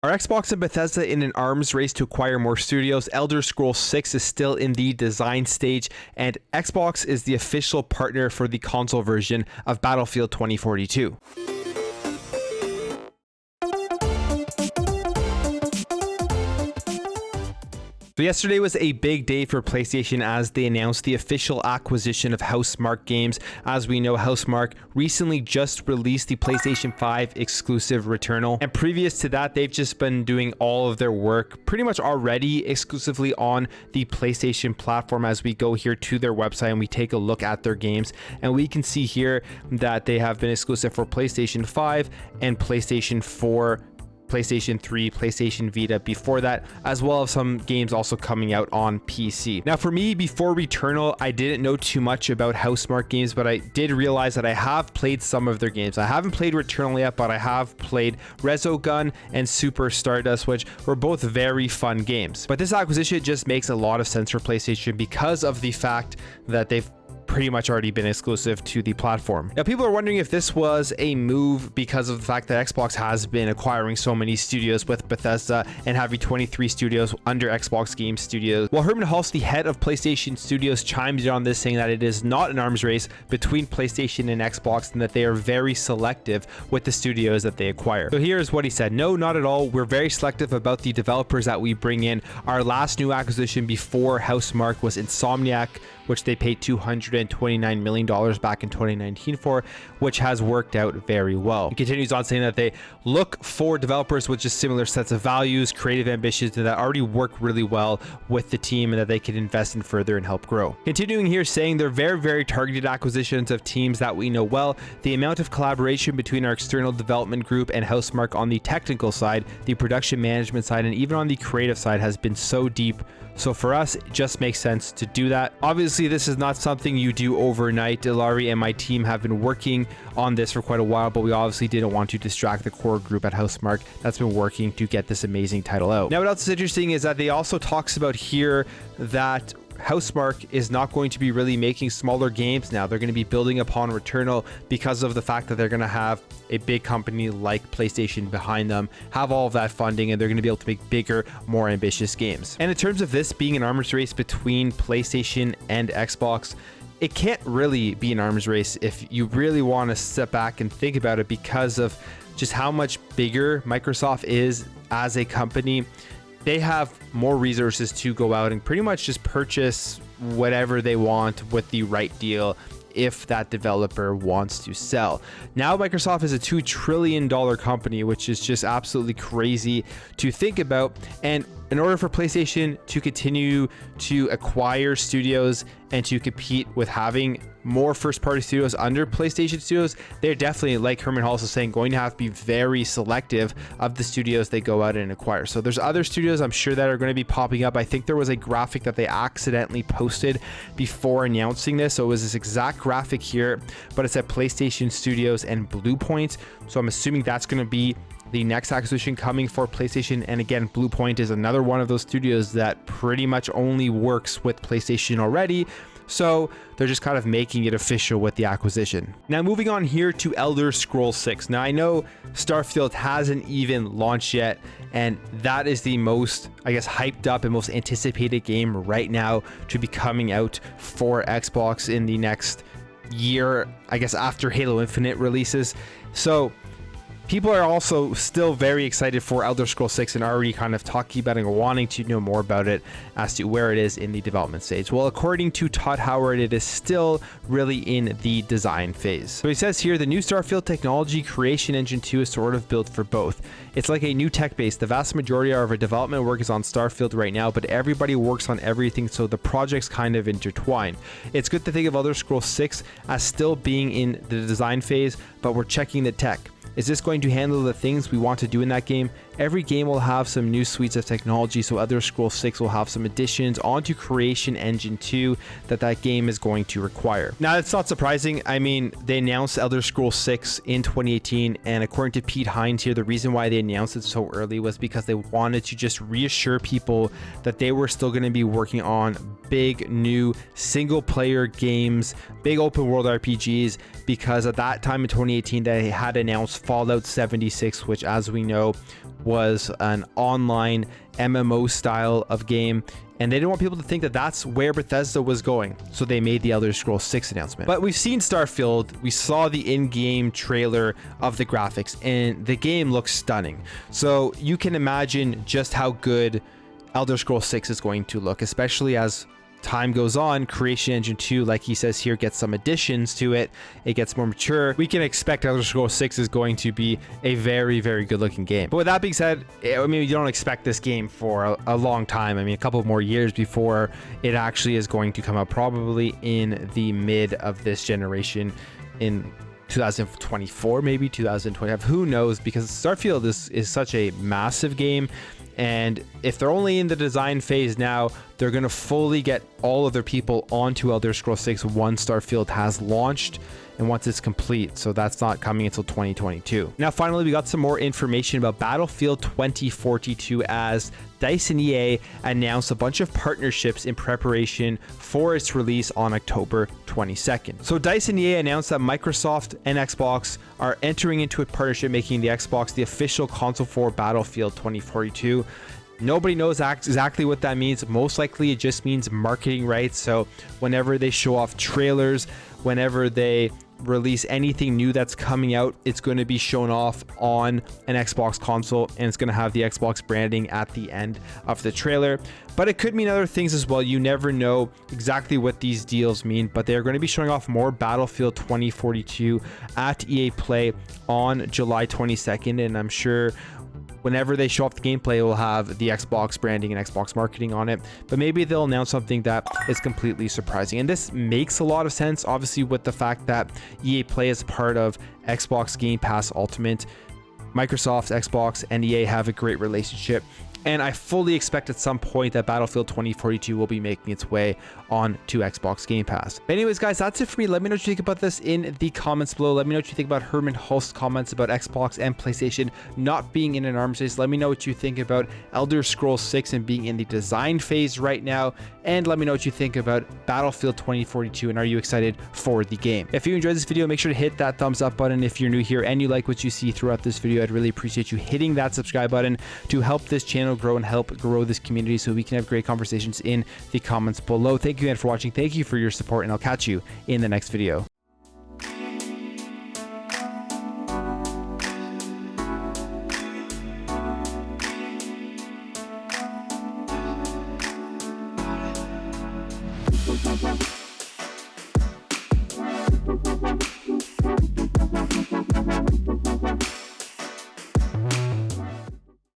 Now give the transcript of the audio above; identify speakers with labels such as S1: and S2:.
S1: Are Xbox and Bethesda in an arms race to acquire more studios? Elder Scrolls 6 is still in the design stage, and Xbox is the official partner for the console version of Battlefield 2042. So yesterday was a big day for PlayStation as they announced the official acquisition of Housemarque Games. As we know, Housemarque recently just released the PlayStation 5 exclusive Returnal. And previous to that, they've just been doing all of their work pretty much already exclusively on the PlayStation platform. As we go here to their website and we take a look at their games, and we can see here that they have been exclusive for PlayStation 5 and PlayStation 4, PlayStation 3, PlayStation Vita before that, as well as some games also coming out on PC. Now for me, before Returnal, I didn't know too much about Housemarque Games, but I did realize that I have played some of their games. I haven't played Returnal yet, but I have played Resogun and Super Stardust, which were both very fun games. But this acquisition just makes a lot of sense for PlayStation because of the fact that they've pretty much already been exclusive to the platform. Now, people are wondering if this was a move because of the fact that Xbox has been acquiring so many studios with Bethesda and having 23 studios under Xbox Game Studios. Well, Herman Hulse, the head of PlayStation Studios, chimed in on this, saying that it is not an arms race between PlayStation and Xbox and that they are very selective with the studios that they acquire. So here's what he said. No, not at all. We're very selective about the developers that we bring in. Our last new acquisition before Housemarque was Insomniac, which they paid $229 million back in 2019 for, which has worked out very well. He continues on saying that they look for developers with just similar sets of values, creative ambitions, and that already work really well with the team and that they can invest in further and help grow. Continuing here, saying they're very targeted acquisitions of teams that we know well. The amount of collaboration between our external development group and Housemarque on the technical side, the production management side, and even on the creative side has been so deep. So for us, it just makes sense to do that. Obviously, this is not something you do overnight. Ilari and my team have been working on this for quite a while, but we obviously didn't want to distract the core group at Housemarque that's been working to get this amazing title out. Now, what else is interesting is that they also talks about here that Housemarque is not going to be really making smaller games now. They're going to be building upon Returnal because of the fact that they're going to have a big company like PlayStation behind them, have all of that funding, and they're going to be able to make bigger, more ambitious games. And in terms of this being an arms race between PlayStation and Xbox, it can't really be an arms race if you really want to step back and think about it because of just how much bigger Microsoft is as a company. They have more resources to go out and pretty much just purchase whatever they want with the right deal if that developer wants to sell. Now Microsoft is a $2 trillion company, which is just absolutely crazy to think about. And in order for PlayStation to continue to acquire studios and to compete with having more first-party studios under PlayStation Studios, they're definitely, like Herman Hulse is saying, going to have to be very selective of the studios they go out and acquire. So there's other studios I'm sure that are going to be popping up. I think there was a graphic that they accidentally posted before announcing this. So it was this exact graphic here, but it said PlayStation Studios and Bluepoint. So I'm assuming that's going to be the next acquisition coming for PlayStation. And again, Bluepoint is another one of those studios that pretty much only works with PlayStation already. So they're just kind of making it official with the acquisition. Now moving on here to Elder Scrolls 6. Now I know Starfield hasn't even launched yet, and that is the most, I guess, hyped up and most anticipated game right now to be coming out for Xbox in the next year, I guess, after Halo Infinite releases. So people are also still very excited for Elder Scrolls 6 and already kind of talking about it and wanting to know more about it as to where it is in the development stage. Well, according to Todd Howard, it is still really in the design phase. So he says here, the new Starfield technology creation engine 2 is sort of built for both. It's like a new tech base. The vast majority of our development work is on Starfield right now, but everybody works on everything, so the projects kind of intertwine. It's good to think of Elder Scrolls 6 as still being in the design phase, but we're checking the tech. Is this going to handle the things we want to do in that game? Every game will have some new suites of technology, so Elder Scrolls 6 will have some additions onto Creation Engine 2 that game is going to require. Now, it's not surprising. I mean, they announced Elder Scrolls 6 in 2018, and according to Pete Hines here, the reason why they announced it so early was because they wanted to just reassure people that they were still going to be working on big new single player games, big open world RPGs, because at that time in 2018 they had announced Fallout 76, which, as we know, was an online MMO style of game, and they didn't want people to think that that's where Bethesda was going, so they made the Elder Scrolls 6 announcement. But we've seen Starfield, we saw the in-game trailer of the graphics, and the game looks stunning. So you can imagine just how good Elder Scrolls 6 is going to look, especially as time goes on. Creation Engine 2, like he says here, gets some additions to it. It gets more mature. We can expect Elder Scrolls 6 is going to be a very, very good looking game. But with that being said, I mean, you don't expect this game for a long time. I mean, a couple more years before it actually is going to come out, probably in the mid of this generation, in 2024, maybe 2025, who knows, because Starfield is such a massive game. And if they're only in the design phase now, they're going to fully get all of their people onto Elder Scrolls 6 once Starfield has launched and once it's complete. So that's not coming until 2022. Now, finally, we got some more information about Battlefield 2042 as DICE and EA announced a bunch of partnerships in preparation for its release on October 22nd. So DICE and EA announced that Microsoft and Xbox are entering into a partnership, making the Xbox the official console for Battlefield 2042. Nobody knows exactly what that means. Most likely it just means marketing rights. So whenever they show off trailers, whenever they release anything new that's coming out, it's going to be shown off on an Xbox console, and it's going to have the Xbox branding at the end of the trailer. But it could mean other things as well. You never know exactly what these deals mean, but they're going to be showing off more Battlefield 2042 at EA Play on July 22nd, and I'm sure whenever they show off the gameplay, it will have the Xbox branding and Xbox marketing on it, but maybe they'll announce something that is completely surprising. And this makes a lot of sense, obviously, with the fact that EA Play is part of Xbox Game Pass Ultimate. Microsoft, Xbox, and EA have a great relationship, and I fully expect at some point that Battlefield 2042 will be making its way on to Xbox Game Pass. But anyways, guys, that's it for me. Let me know what you think about this in the comments below. Let me know what you think about Herman Hulst's comments about Xbox and PlayStation not being in an arms race. Let me know what you think about Elder Scrolls 6 and being in the design phase right now. And let me know what you think about Battlefield 2042, and are you excited for the game? If you enjoyed this video, make sure to hit that thumbs up button. If you're new here and you like what you see throughout this video, I'd really appreciate you hitting that subscribe button to help this channel grow and help grow this community so we can have great conversations in the comments below. Thank you again for watching. Thank you for your support, and I'll catch you in the next video.
S2: Bye.